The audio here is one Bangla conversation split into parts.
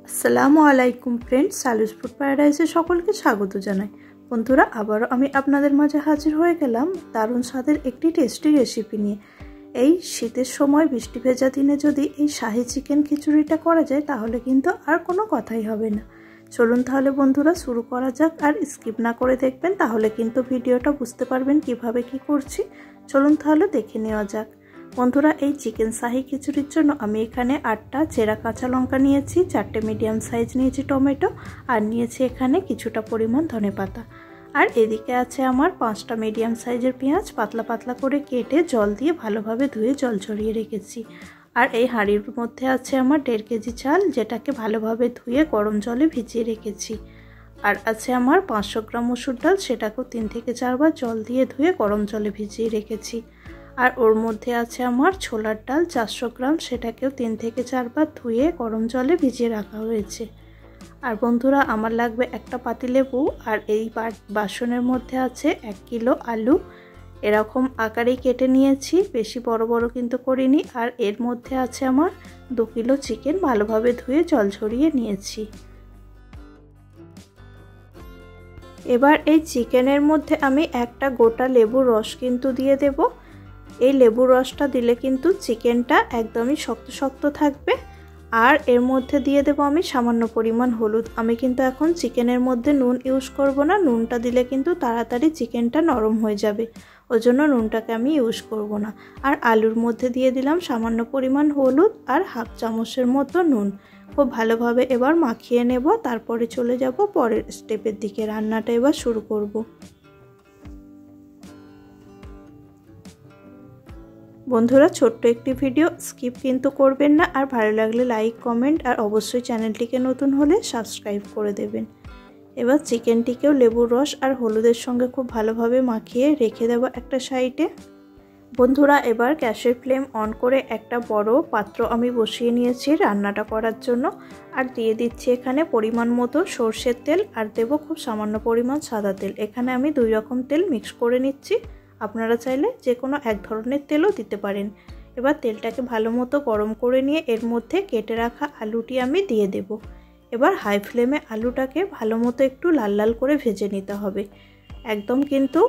আসসালামু আলাইকুম ফ্রেন্ডস, সালুস ফুড প্যারাডাইসে সকলকে স্বাগত জানাই। বন্ধুরা, আবারও আমি আপনাদের মাঝে হাজির হয়ে গেলাম দারুণ স্বাদের একটি টেস্টি রেসিপি নিয়ে। এই শীতের সময় বৃষ্টি ভেজা দিনে যদি এই শাহী চিকেন খিচুড়িটা করা যায় তাহলে কিন্তু আর কোনো কথাই হবে না। চলুন তাহলে বন্ধুরা শুরু করা যাক, আর স্কিপ না করে দেখবেন, তাহলে কিন্তু ভিডিওটা বুঝতে পারবেন কিভাবে কি করছি। চলুন তাহলে দেখে নেওয়া যাক। বন্ধুরা, এই চিকেন শাহী খিচুড়ির জন্য আমি এখানে 8টা চেরা কাঁচা লঙ্কা নিয়েছি, 4টে মিডিয়াম সাইজ নিয়েছি টমেটো, আর নিয়েছি এখানে কিছুটা পরিমাণ ধনেপাতা। আর এদিকে আছে আমার 5টা মিডিয়াম সাইজের পেঁয়াজ, পাতলা পাতলা করে কেটে জল দিয়ে ভালোভাবে ধুয়ে জল ঝরিয়ে রেখেছি। আর এই হাঁড়ির মধ্যে আছে আমার 1.5 কেজি চাল, যেটাকে ভালোভাবে ধুয়ে গরম জলে ভিজিয়ে রেখেছি। আর আছে আমার 500 গ্রাম মসুর ডাল, সেটাকেও 3 থেকে 4 বার জল দিয়ে ধুয়ে গরম জলে ভিজিয়ে রেখেছি। আর ওর মধ্যে আছে আমার ছোলার ডাল 400 গ্রাম, সেটাকেও 3 থেকে 4 বার ধুয়ে গরম জলে ভিজিয়ে রাখা হয়েছে। আর বন্ধুরা, আমার লাগবে একটা পাতিলেবু। আর এই বাসনের মধ্যে আছে 1 কিলো আলু, এরকম আকারেই কেটে নিয়েছি, বেশি বড় বড় কিন্তু করিনি। আর এর মধ্যে আছে আমার 2 কিলো চিকেন, ভালোভাবে ধুয়ে জল ঝরিয়ে নিয়েছি। এবার এই চিকেনের মধ্যে আমি একটা গোটা লেবুর রস কিন্তু দিয়ে দেব। এই লেবুর রসটা দিলে কিন্তু চিকেনটা একদমই শক্ত শক্ত থাকবে। আর এর মধ্যে দিয়ে দেব আমি সামান্য পরিমাণ হলুদ। আমি কিন্তু এখন চিকেনের মধ্যে নুন ইউজ করব না, নুনটা দিলে কিন্তু তাড়াতাড়ি চিকেনটা নরম হয়ে যাবে, ওই জন্য নুনটাকে আমি ইউজ করব না। আর আলুর মধ্যে দিয়ে দিলাম সামান্য পরিমাণ হলুদ আর হাফ চামচের মতো নুন। খুব ভালোভাবে এবার মাখিয়ে নেব, তারপরে চলে যাব পরের স্টেপের দিকে। রান্নাটা এবার শুরু করব। বন্ধুরা, ছোট্ট একটি ভিডিও, স্কিপ কিন্তু করবেন না। আর ভালো লাগলে লাইক, কমেন্ট, আর অবশ্যই চ্যানেলটিকে নতুন হলে সাবস্ক্রাইব করে দেবেন। এবার চিকেনটিকেও লেবুর রস আর হলুদের সঙ্গে খুব ভালোভাবে মাখিয়ে রেখে দেব একটা সাইডে। বন্ধুরা, এবার গ্যাসের ফ্লেম অন করে একটা বড় পাত্র আমি বসিয়ে নিয়েছি রান্নাটা করার জন্য। আর দিয়ে দিচ্ছি এখানে পরিমাণ মতো সর্ষের তেল, আর দেবো খুব সামান্য পরিমাণ সাদা তেল। এখানে আমি 2 রকম তেল মিক্স করে নিচ্ছি, আপনারা চাইলে যে কোনো এক ধরনের তেলও দিতে পারেন। এবার তেলটাকে ভালো মতো গরম করে নিয়ে এর মধ্যে কেটে রাখা আলুটি আমি দিয়ে দেব। এবার হাই ফ্লেমে আলুটাকে ভালো মতো একটু লাল লাল করে ভেজে নিতে হবে। একদম কিন্তু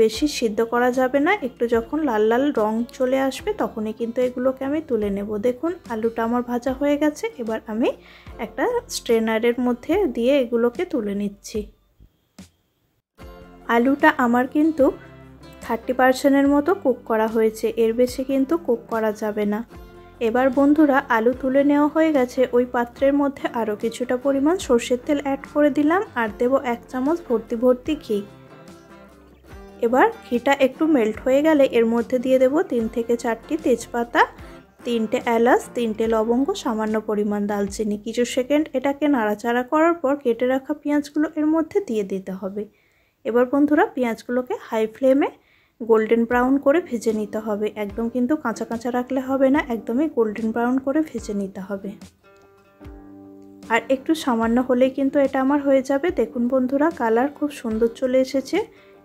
বেশি সিদ্ধ করা যাবে না, একটু যখন লাল লাল রং চলে আসবে তখনই কিন্তু এগুলোকে আমি তুলে নেব। দেখুন, আলুটা আমার ভাজা হয়ে গেছে। এবার আমি একটা স্ট্রেনারের মধ্যে দিয়ে এগুলোকে তুলে নিচ্ছি। আলুটা আমার কিন্তু 30% মতো কুক করা হয়েছে, এর বেশি কিন্তু কুক করা যাবে না। এবার বন্ধুরা, আলু তুলে নেওয়া হয়ে গেছে। ওই পাত্রের মধ্যে আরও কিছুটা পরিমাণ সর্ষের তেল অ্যাড করে দিলাম, আর দেব 1 চামচ ভর্তি ভর্তি ঘি। এবার ঘিটা একটু মেল্ট হয়ে গেলে এর মধ্যে দিয়ে দেব 3 থেকে 4টি তেজপাতা, 3টে এলাচ, 3টে লবঙ্গ, সামান্য পরিমাণ দালচিনি। কিছু সেকেন্ড এটাকে নাড়াচাড়া করার পর কেটে রাখা পেঁয়াজগুলো এর মধ্যে দিয়ে দিতে হবে। এবার বন্ধুরা, পেঁয়াজগুলোকে হাই ফ্লেমে গোল্ডেন ব্রাউন করে ভেজে নিতে হবে। একদম কিন্তু কাঁচা কাঁচা রাখলে হবে না, একদমই গোল্ডেন ব্রাউন করে ভেজে নিতে হবে। আর একটু সামান্য হলেই কিন্তু এটা আমার হয়ে যাবে। দেখুন বন্ধুরা, কালার খুব সুন্দর চলে এসেছে।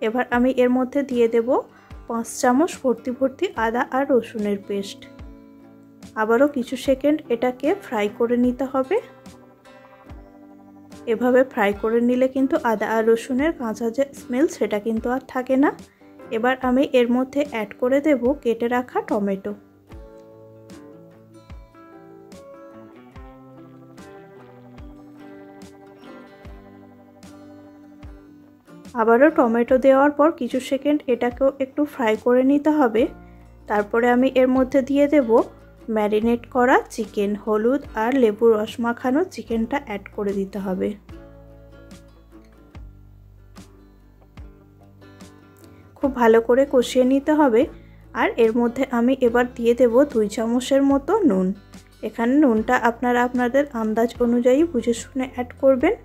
এবার আমি এর মধ্যে দিয়ে দেব 5 চামচ ভর্তি ভর্তি আদা আর রসুনের পেস্ট। আবারও কিছু সেকেন্ড এটাকে ফ্রাই করে নিতে হবে। এভাবে ফ্রাই করে নিলে কিন্তু আদা আর রসুনের কাঁচা যে স্মেল সেটা কিন্তু আর থাকে না। এবার আমি এর মধ্যে অ্যাড করে দেব কেটে রাখা টমেটো। আবারও টমেটো দেওয়ার পর কিছু সেকেন্ড এটাকেও একটু ফ্রাই করে নিতে হবে। তারপরে আমি এর মধ্যে দিয়ে দেব ম্যারিনেট করা চিকেন, হলুদ আর লেবু রস মাখানো চিকেনটা অ্যাড করে দিতে হবে। খুব ভালো করে কষিয়ে নিতে হবে। আর এর মধ্যে আমি এবার দিয়ে দেব 2 চামচের মতো নুন। এখানে নুনটা আপনারা আপনাদের আন্দাজ অনুযায়ী বুঝে শুনে অ্যাড করবেন।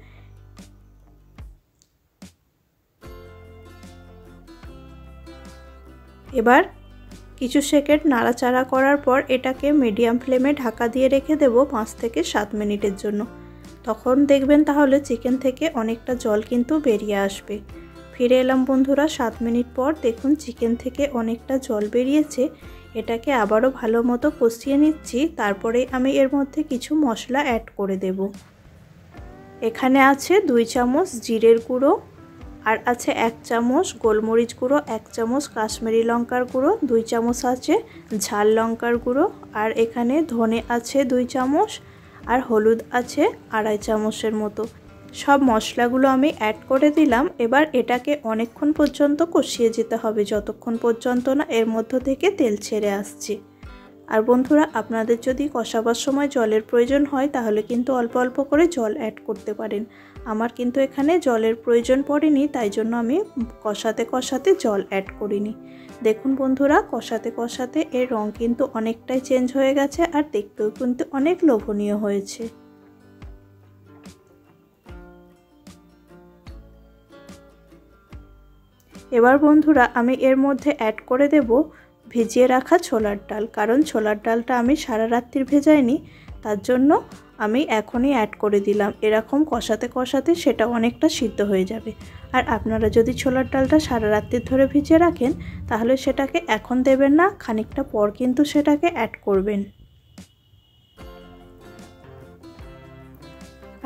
এবার কিছু সেকেন্ড নাড়াচাড়া করার পর এটাকে মিডিয়াম ফ্লেমে ঢাকা দিয়ে রেখে দেব 5 থেকে 7 মিনিটের জন্য। তখন দেখবেন তাহলে চিকেন থেকে অনেকটা জল কিন্তু বেরিয়ে আসবে। ফিরে এলাম বন্ধুরা 7 মিনিট পর। দেখুন, চিকেন থেকে অনেকটা জল বেরিয়েছে। এটাকে আবারও ভালো মতো কষিয়ে নিচ্ছি। তারপরে আমি এর মধ্যে কিছু মশলা অ্যাড করে দেব। এখানে আছে 2 চামচ জিরের গুঁড়ো, আর আছে 1 চামচ গোলমরিচ গুঁড়ো, 1 চামচ কাশ্মীরি লঙ্কার গুঁড়ো, 2 চামচ আছে ঝাল লঙ্কার গুঁড়ো, আর এখানে ধনে আছে 2 চামচ, আর হলুদ আছে 2.5 চামচের মতো। সব মশলাগুলো আমি অ্যাড করে দিলাম। এবার এটাকে অনেকক্ষণ পর্যন্ত কষিয়ে যেতে হবে, যতক্ষণ পর্যন্ত না এর মধ্য থেকে তেল ছেড়ে আসছে। আর বন্ধুরা, আপনাদের যদি কষাবার সময় জলের প্রয়োজন হয় তাহলে কিন্তু অল্প অল্প করে জল অ্যাড করতে পারেন। আমার কিন্তু এখানে জলের প্রয়োজন পড়েনি, তাই জন্য আমি কষাতে কষাতে জল অ্যাড করিনি। দেখুন বন্ধুরা, কষাতে কষাতে এর রং কিন্তু অনেকটাই চেঞ্জ হয়ে গেছে, আর দেখতেও কিন্তু অনেক লোভনীয় হয়েছে। এবার বন্ধুরা, আমি এর মধ্যে অ্যাড করে দেব ভিজিয়ে রাখা ছোলার ডাল, কারণ ছোলার ডালটা আমি সারা রাত্রির ভেজাইনি, তার জন্য আমি এখনই অ্যাড করে দিলাম। এরকম কষাতে কষাতে সেটা অনেকটা সিদ্ধ হয়ে যাবে। আর আপনারা যদি ছোলার ডালটা সারা রাত্রি ধরে ভিজিয়ে রাখেন তাহলে সেটাকে এখন দেবেন না, খানিকটা পর কিন্তু সেটাকে অ্যাড করবেন।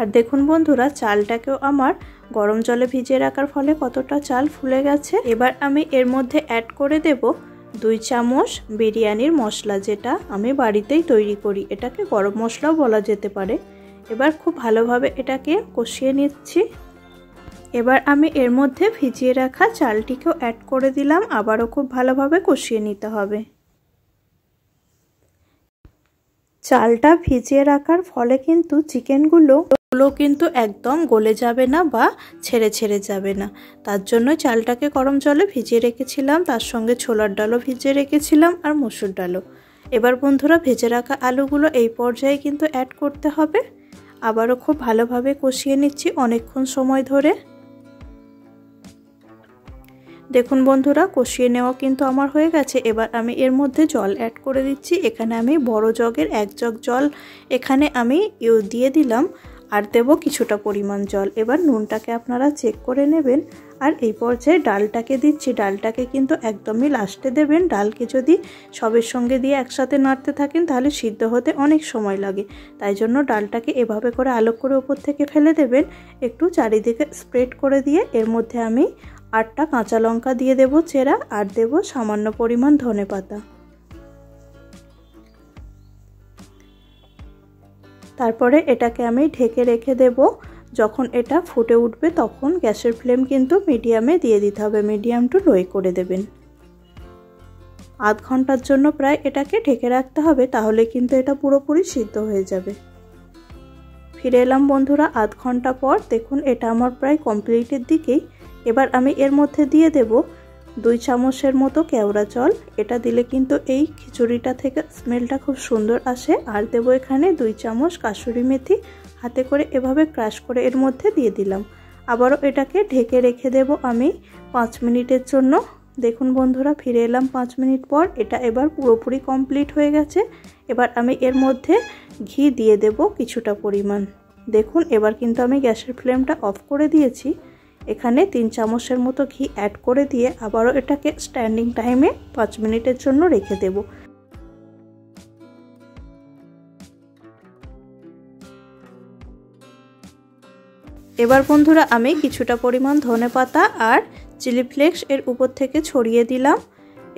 আর দেখুন বন্ধুরা, চালটাকেও আমার গরম জলে ভিজিয়ে রাখার ফলে কতটা চাল ফুলে গেছে। এবার আমি এর মধ্যে অ্যাড করে দেব 2 চামচ বিরিয়ানির মশলা, যেটা আমি বাড়িতেই তৈরি করি, এটাকে গরম মশলাও বলা যেতে পারে। এবার খুব ভালোভাবে এটাকে কষিয়ে নিচ্ছি। এবার আমি এর মধ্যে ভিজিয়ে রাখা চালটিকেও অ্যাড করে দিলাম, আবারও খুব ভালোভাবে কষিয়ে নিতে হবে। চালটা ভিজিয়ে রাখার ফলে কিন্তু চিকেনগুলো কিন্তু একদম গলে যাবে না বা ছেড়ে ছেড়ে যাবে না, তার জন্য চালটাকে গরম জলে ভিজিয়ে রেখেছিলাম, তার সঙ্গে ছোলার ডালও ভিজিয়ে রেখেছিলাম আর মসুর ডালও। এবার বন্ধুরা, ভেজে রাখা আলুগুলো এই পর্যায়ে কিন্তু অ্যাড করতে হবে। আবারও খুব ভালোভাবে কষিয়ে নিচ্ছি অনেকক্ষণ সময় ধরে। দেখুন বন্ধুরা, কষিয়ে নেওয়া কিন্তু আমার হয়ে গেছে। এবার আমি এর মধ্যে জল অ্যাড করে দিচ্ছি। এখানে আমি বড় জগের 1 জগ জল এখানে আমি দিয়ে দিলাম, আর দেব কিছুটা পরিমাণ জল। এবার নুনটাকে আপনারা চেক করে নেবেন। আর এই পর্যায়ে ডালটাকে দিচ্ছি। ডালটাকে কিন্তু একদমই লাস্টে দেবেন। ডালকে যদি সবের সঙ্গে দিয়ে একসাথে নাড়তে থাকেন তাহলে সিদ্ধ হতে অনেক সময় লাগে, তাই জন্য ডালটাকে এভাবে করে আলোক করে উপর থেকে ফেলে দেবেন, একটু চারিদিকে স্প্রেড করে দিয়ে এর মধ্যে আমি 8টা কাঁচা লঙ্কা দিয়ে দেব চেরা, আর দেব সামান্য পরিমাণ ধনেপাতা। তারপরে এটাকে আমি ঢেকে রেখে দেব। যখন এটা ফুটে উঠবে তখন গ্যাসের ফ্লেম কিন্তু মিডিয়ামে দিয়ে দিতে হবে, মিডিয়াম টু লো করে দেবেন। আধ ঘন্টার জন্য প্রায় এটাকে ঢেকে রাখতে হবে, তাহলে কিন্তু এটা পুরোপুরি সিদ্ধ হয়ে যাবে। ফিরে এলাম বন্ধুরা আধ ঘন্টা পর। দেখুন এটা আমার প্রায় কমপ্লিটের দিকেই। এবার আমি এর মধ্যে দিয়ে দেব 2 চামচের মতো কেওড়া জল। এটা দিলে কিন্তু এই খিচুড়িটা থেকে স্মেলটা খুব সুন্দর আসে। আর দেব এখানে 2 চামচ কাসুরি মেথি, হাতে করে এভাবে ক্রাশ করে এর মধ্যে দিয়ে দিলাম। আবারও এটাকে ঢেকে রেখে দেব আমি 5 মিনিটের জন্য। দেখুন বন্ধুরা, ফিরে এলাম 5 মিনিট পর। এটা এবার পুরোপুরি কমপ্লিট হয়ে গেছে। এবার আমি এর মধ্যে ঘি দিয়ে দেব কিছুটা পরিমাণ। দেখুন এবার কিন্তু আমি গ্যাসের ফ্লেমটা অফ করে দিয়েছি। এখানে 3 চামচের মতো ঘি অ্যাড করে দিয়ে আবারও এটাকে স্ট্যান্ডিং টাইমে 5 মিনিটের জন্য রেখে দেব। এবার বন্ধুরা, আমি কিছুটা পরিমাণ ধনেপাতা আর চিলি ফ্লেক্স এর উপর থেকে ছড়িয়ে দিলাম।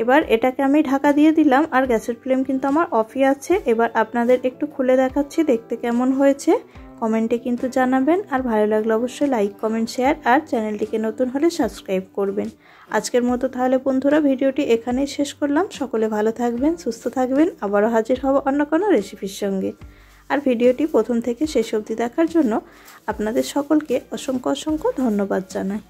এবার এটাকে আমি ঢাকা দিয়ে দিলাম, আর গ্যাসের ফ্লেম কিন্তু আমার অফই আছে। এবার আপনাদের একটু খুলে দেখাচ্ছি দেখতে কেমন হয়েছে। কমেন্টে কিন্তু জানাবেন, আর ভালো লাগলে অবশ্যই লাইক, কমেন্ট, শেয়ার, আর চ্যানেলটিকে নতুন হলে সাবস্ক্রাইব করবেন। আজকের মতো তাহলে বন্ধুরা ভিডিওটি এখানেই শেষ করলাম। সকলে ভালো থাকবেন, সুস্থ থাকবেন। আবারও হাজির হব অন্য কোনো রেসিপির সঙ্গে। আর ভিডিওটি প্রথম থেকে শেষ অবধি দেখার জন্য আপনাদের সকলকে অসংখ্য ধন্যবাদ জানাই।